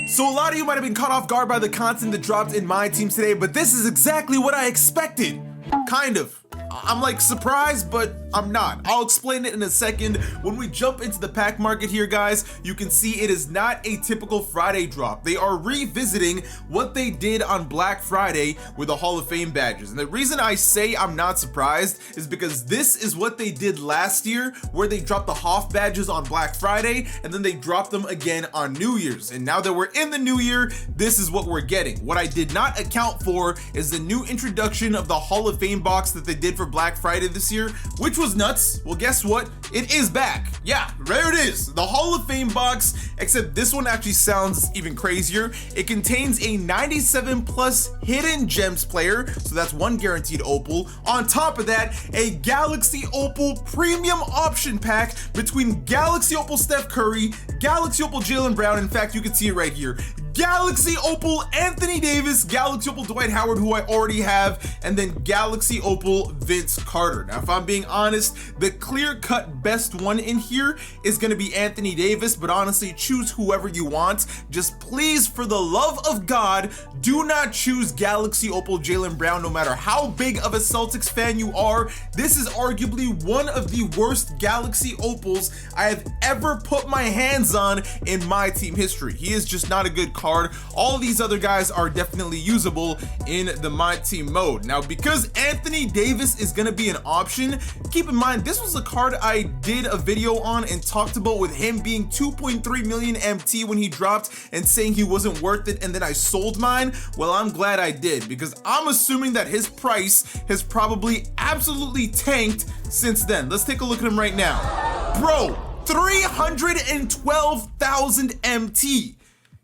So a lot of you might have been caught off guard by the content that dropped in my team today, but this is exactly what I expected. Kind of. I'm like surprised, but I'm not. I'll explain it in a second. When we jump into the pack market here, guys, you can see it is not a typical Friday drop. They are revisiting what they did on Black Friday with the Hall of Fame badges. And the reason I say I'm not surprised is because this is what they did last year, where they dropped the Hoff badges on Black Friday, and then they dropped them again on New Year's. And now that we're in the new year, this is what we're getting. What I did not account for is the new introduction of the Hall of Fame box that they did for Black Friday this year, which was nuts. Well, guess what? It is back. Yeah, there it is. The Hall of Fame box, except this one actually sounds even crazier. It contains a 97 plus hidden gems player, so that's one guaranteed opal. On top of that, a Galaxy Opal premium option pack between Galaxy Opal Steph Curry, Galaxy Opal Jaylen Brown. In fact, you can see it right here. Galaxy Opal Anthony Davis, Galaxy Opal Dwight Howard, who I already have, and then Galaxy Opal Vince Carter. Now, if I'm being honest, the clear-cut best one in here is going to be Anthony Davis, but honestly, choose whoever you want. Just please, for the love of God, do not choose Galaxy Opal Jaylen Brown, no matter how big of a Celtics fan you are. This is arguably one of the worst Galaxy Opals I have ever put my hands on in my team history. He is just not a good card. All of these other guys are definitely usable in the my team mode. Now, because Anthony Davis is going to be an option, keep in mind this was a card I did a video on and talked about, with him being 2.3 million MT when he dropped and saying he wasn't worth it, and then I sold mine. Well, I'm glad I did, because I'm assuming that his price has probably absolutely tanked since then. Let's take a look at him right now. Bro, 312,000 MT.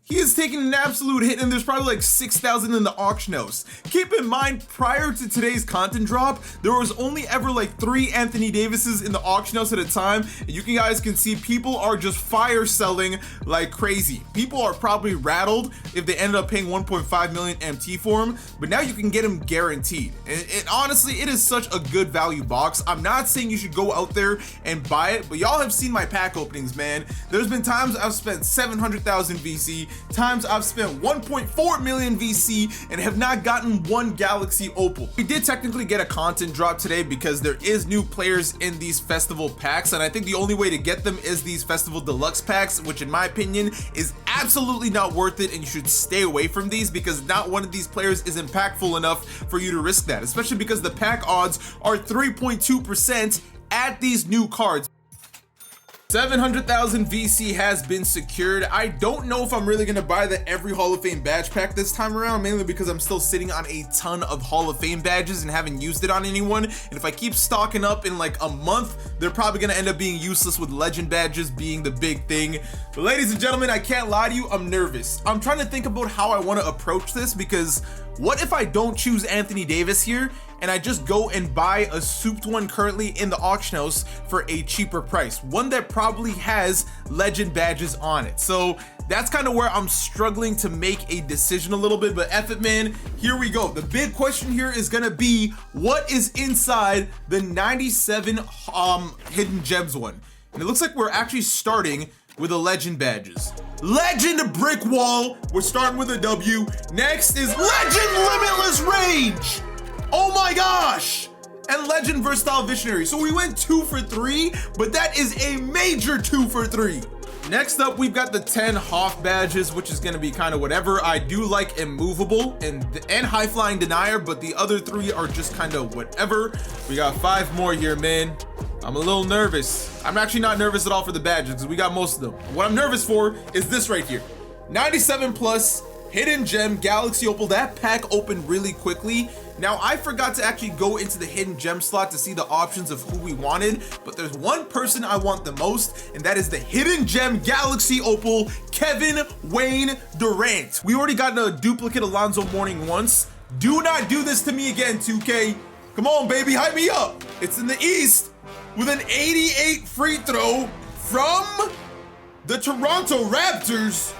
He has taken an absolute hit, and there's probably like 6,000 in the auction house. Keep in mind, prior to today's content drop, there was only ever like 3 Anthony Davises in the auction house at a time, and you guys can see people are just fire selling like crazy. People are probably rattled if they ended up paying 1.5 million MT for him, but now you can get him guaranteed. And honestly, it is such a good value box. I'm not saying you should go out there and buy it, but y'all have seen my pack openings, man. There's been times I've spent 700,000 VC, times I've spent 1.4 million VC and have not gotten one Galaxy Opal. We did technically get a content drop today because there is new players in these festival packs, and I think the only way to get them is these festival deluxe packs, which in my opinion is absolutely not worth it, and you should stay away from these because not one of these players is impactful enough for you to risk that, especially because the pack odds are 3.2% at these new cards. 700,000 VC has been secured. I don't know if I'm really gonna buy the every Hall of Fame badge pack this time around, mainly because I'm still sitting on a ton of Hall of Fame badges and haven't used it on anyone. And if I keep stocking up in like a month, they're probably gonna end up being useless, with legend badges being the big thing. But ladies and gentlemen, I can't lie to you, I'm nervous. I'm trying to think about how I want to approach this, because what if I don't choose Anthony Davis here and I just go and buy a souped one currently in the auction house for a cheaper price, one that probably has legend badges on it? So that's kind of where I'm struggling to make a decision a little bit, but F it, man, here we go. The big question here is gonna be, what is inside the 97 hidden gems one? And it looks like we're actually starting with the legend badges. Legend brick wall, we're starting with a W. Next is legend limitless rage. Oh my gosh! And legend versatile visionary. So we went 2 for 3, but that is a major 2 for 3. Next up, we've got the 10 Hoff badges, which is going to be kind of whatever. I do like immovable and high flying denier, but the other 3 are just kind of whatever. We got 5 more here, man. I'm a little nervous. I'm actually not nervous at all for the badges because we got most of them. What I'm nervous for is this right here. 97 plus hidden gem Galaxy Opal. That pack opened really quickly. Now, I forgot to actually go into the hidden gem slot to see the options of who we wanted, but there's one person I want the most, and that is the hidden gem Galaxy Opal Kevin Wayne Durant. We already got a duplicate Alonzo Mourning once. Do not do this to me again, 2K. Come on, baby, hype me up. It's in the East with an 88 free throw from the Toronto Raptors.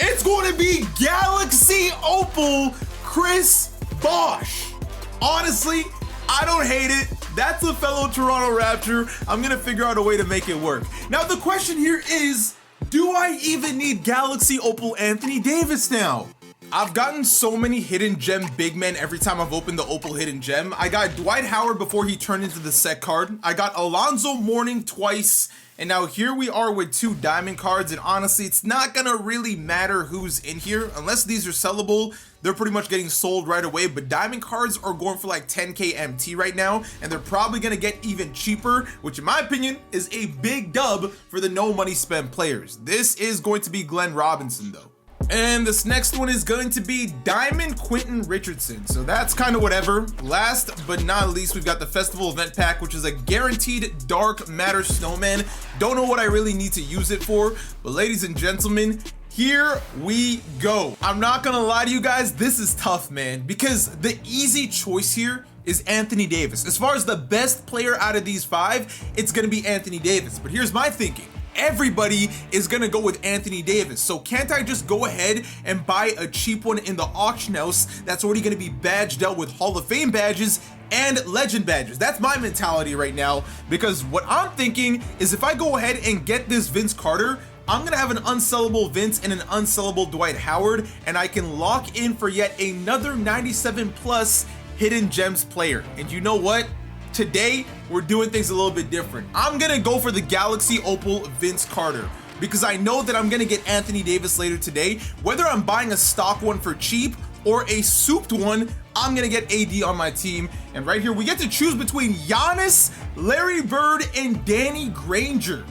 It's going to be Galaxy Opal Chris Bosh. Honestly, I don't hate it. That's a fellow Toronto Raptor. I'm gonna figure out a way to make it work. Now the question here is, Do I even need Galaxy Opal Anthony Davis now? I've gotten so many hidden gem big men every time I've opened the Opal hidden gem. I got Dwight Howard before he turned into the set card. I got Alonzo Mourning twice. And now here we are with 2 diamond cards. And honestly, it's not gonna really matter who's in here. Unless these are sellable, they're pretty much getting sold right away. But diamond cards are going for like 10K MT right now. And they're probably gonna get even cheaper, which in my opinion is a big dub for the no money spent players. This is going to be Glenn Robinson though. And this next one is going to be Diamond Quentin Richardson. So that's kind of whatever. Last but not least, we've got the Festival Event Pack, which is a guaranteed Dark Matter Snowman. Don't know what I really need to use it for, but ladies and gentlemen, here we go. I'm not gonna lie to you guys, this is tough, man, because the easy choice here is Anthony Davis. As far as the best player out of these 5, it's gonna be Anthony Davis. But here's my thinking. Everybody is gonna go with Anthony Davis, so can't I just go ahead and buy a cheap one in the auction house that's already gonna be badged out with Hall of Fame badges and legend badges? That's my mentality right now, because what I'm thinking is if I go ahead and get this Vince Carter, I'm gonna have an unsellable Vince and an unsellable Dwight Howard, and I can lock in for yet another 97 plus hidden gems player. And you know what? Today, we're doing things a little bit different. I'm gonna go for the Galaxy Opal Vince Carter because I know that I'm gonna get Anthony Davis later today. Whether I'm buying a stock one for cheap or a souped one, I'm gonna get AD on my team. And right here, we get to choose between Giannis, Larry Bird, and Danny Granger.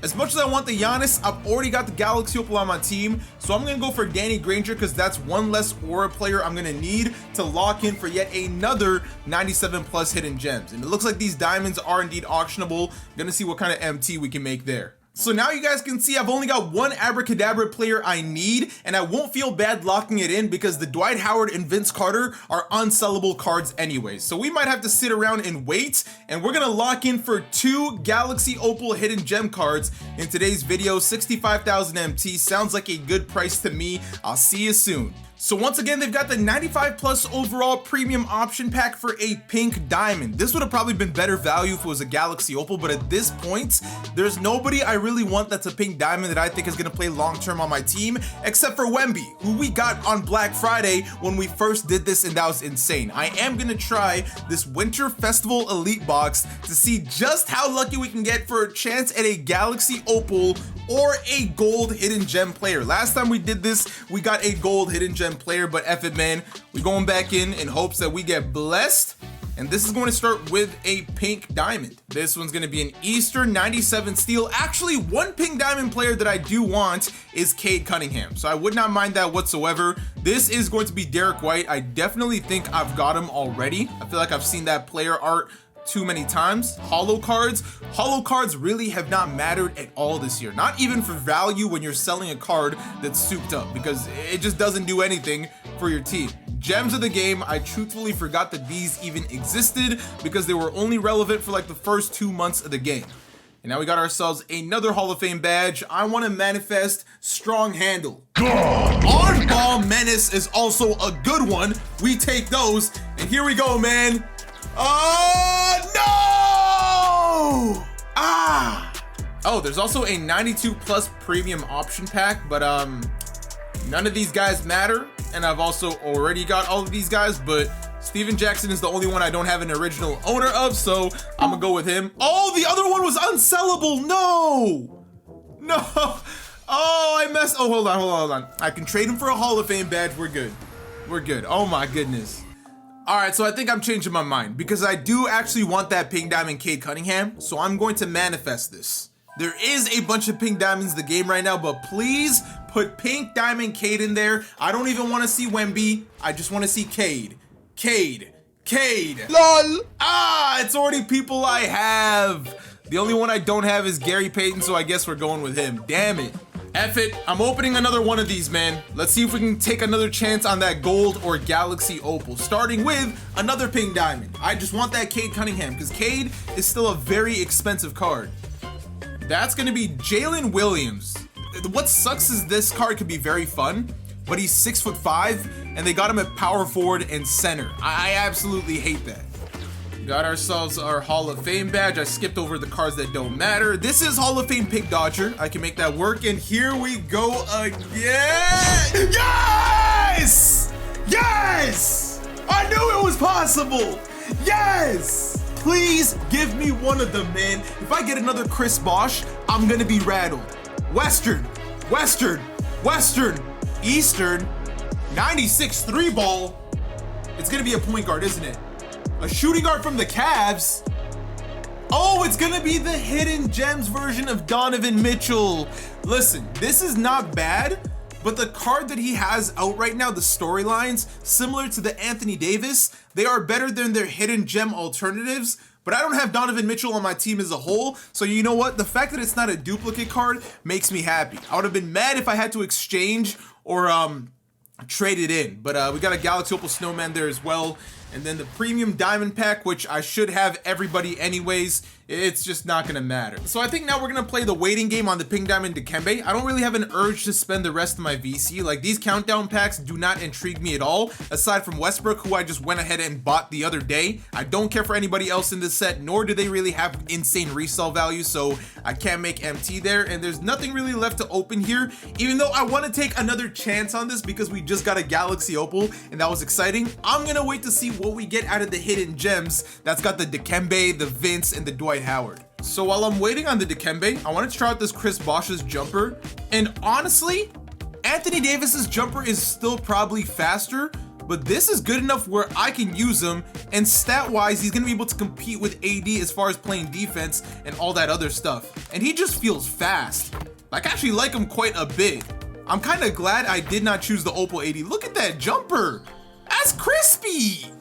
As much as I want the Giannis, I've already got the Galaxy Opal on my team, so I'm gonna go for Danny Granger because that's one less aura player I'm gonna need to lock in for yet another 97 plus hidden gems. And it looks like these diamonds are indeed auctionable. Gonna see what kind of MT we can make there. So now you guys can see I've only got one Abracadabra player I need, and I won't feel bad locking it in because the Dwight Howard and Vince Carter are unsellable cards anyways. So we might have to sit around and wait, and we're gonna lock in for 2 Galaxy Opal hidden gem cards in today's video. 65,000 MT sounds like a good price to me. I'll see you soon. So once again, they've got the 95 plus overall premium option pack for a pink diamond. This would have probably been better value if it was a Galaxy Opal, but at this point, there's nobody I really want that's a pink diamond that I think is gonna play long-term on my team, except for Wemby, who we got on Black Friday when we first did this, and that was insane. I am gonna try this Winter Festival Elite box to see just how lucky we can get for a chance at a Galaxy Opal or a gold hidden gem player. Last time we did this, we got a gold hidden gem player, but F it, man. We going back in hopes that we get blessed. And this is going to start with a pink diamond. This one's going to be an Eastern 97 steel. Actually, one pink diamond player that I do want is Cade Cunningham, so I would not mind that whatsoever. This is going to be Derek White. I definitely think I've got him already. I feel like I've seen that player art too many times. Holo cards really have not mattered at all this year, not even for value when you're selling a card that's souped up, because it just doesn't do anything for your team. Gems of the game, I truthfully forgot that these even existed because they were only relevant for like the first 2 months of the game. And now we got ourselves another Hall of Fame badge. I want to manifest Strong Handle. On-ball menace is also a good one. We take those, and here we go, man. Oh no! Oh, there's also a 92 plus premium option pack, but none of these guys matter, and I've also already got all of these guys, but Steven Jackson is the only one I don't have an original owner of, so I'm gonna go with him. Oh, the other one was unsellable. No! Oh, I messed. Oh, hold on. I can trade him for a Hall of Fame badge. We're good. Oh my goodness. All right, so I think I'm changing my mind because I do actually want that pink diamond Cade Cunningham, so I'm going to manifest this. There is a bunch of pink diamonds in the game right now, but please put pink diamond Cade in there. I don't even want to see Wemby. I just want to see Cade. LOL. It's already people I have. The only one I don't have is Gary Payton, so I guess we're going with him. Damn it. F it, I'm opening another one of these, man. Let's see if we can take another chance on that gold or Galaxy Opal, starting with another pink diamond. I just want that Cade Cunningham because Cade is still a very expensive card. That's gonna be Jalen Williams. What sucks is this card could be very fun, but he's 6'5", and they got him at power forward and center. I absolutely hate that. got ourselves our Hall of Fame badge. I skipped over the cards that don't matter. This is Hall of Fame Pig Dodger. I can make that work, and here we go again. Yes! Yes! I knew it was possible! Yes! Please give me one of them, man. If I get another Chris Bosh, I'm gonna be rattled. Western, Western, Western, Eastern, 96 3-ball. It's gonna be a point guard, isn't it? A shooting guard from the Cavs. Oh, it's gonna be the Hidden Gems version of Donovan Mitchell. Listen, this is not bad, but the card that he has out right now, the storylines, similar to the Anthony Davis, they are better than their Hidden Gem alternatives. But I don't have Donovan Mitchell on my team as a whole, so you know what? The fact that it's not a duplicate card makes me happy. I would have been mad if I had to exchange or trade it in, but we got a Galaxy Opal Snowman there as well, and then the premium diamond pack, which I should have everybody anyways. It's just not gonna matter. So I think now we're gonna play the waiting game on the Pink Diamond Dikembe. I don't really have an urge to spend the rest of my VC. Like, these countdown packs do not intrigue me at all, aside from Westbrook, who I just went ahead and bought the other day. I don't care for anybody else in this set, nor do they really have insane resale value, so I can't make MT there, and there's nothing really left to open here, even though I want to take another chance on this because we just got a Galaxy Opal, and that was exciting. I'm gonna wait to see what we get out of the Hidden Gems that's got the Dikembe, the Vince, and the Dwight Howard. So while I'm waiting on the Dikembe, I want to try out this Chris Bosh's jumper, and honestly, Anthony Davis's jumper is still probably faster, but this is good enough where I can use him, and stat-wise, he's gonna be able to compete with AD as far as playing defense and all that other stuff, and he just feels fast. Like, I actually like him quite a bit. I'm kind of glad I did not choose the Opal 80. Look at that jumper, that's crispy.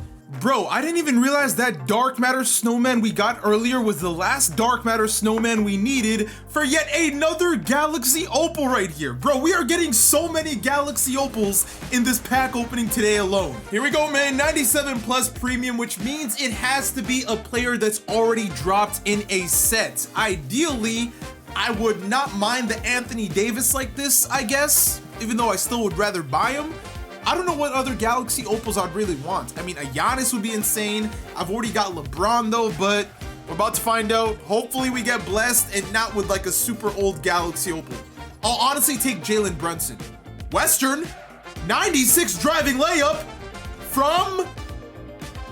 Bro, I didn't even realize that Dark Matter Snowman we got earlier was the last Dark Matter Snowman we needed for yet another Galaxy Opal right here. Bro, we are getting so many Galaxy Opals in this pack opening today alone. Here we go, man, 97 plus premium, which means it has to be a player that's already dropped in a set. Ideally, I would not mind the Anthony Davis like this, I guess, even though I still would rather buy him. I don't know what other Galaxy Opals I'd really want. I mean, a Giannis would be insane. I've already got LeBron though, but we're about to find out. Hopefully we get blessed and not with like a super old Galaxy Opal. I'll honestly take Jalen Brunson. Western, 96 driving layup from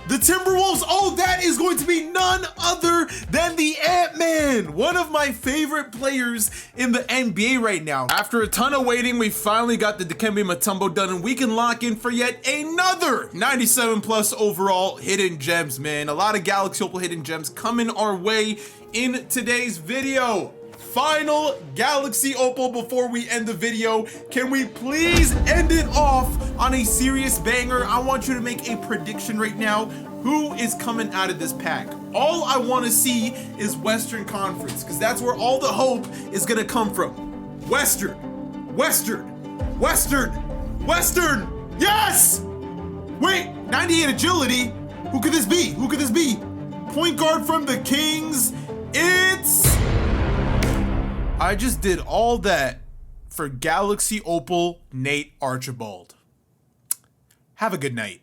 the Timberwolves. Oh, that is going to be none other than the Ant-Man, one of my favorite players in the NBA right now. After a ton of waiting, we finally got the Dikembe Mutombo done, and we can lock in for yet another 97 plus overall Hidden Gems, man. A lot of Galaxy Opal Hidden Gems coming our way in today's video. Final Galaxy Opal before we end the video. Can we please end it off on a serious banger? I want you to make a prediction right now. Who is coming out of this pack? All I want to see is Western Conference, because that's where all the hope is going to come from. Western, Western, Western, Western. Yes! Wait, 98 agility. Who could this be? Who could this be? Point guard from the Kings. It's... I just did all that for Galaxy Opal Nate Archibald. Have a good night.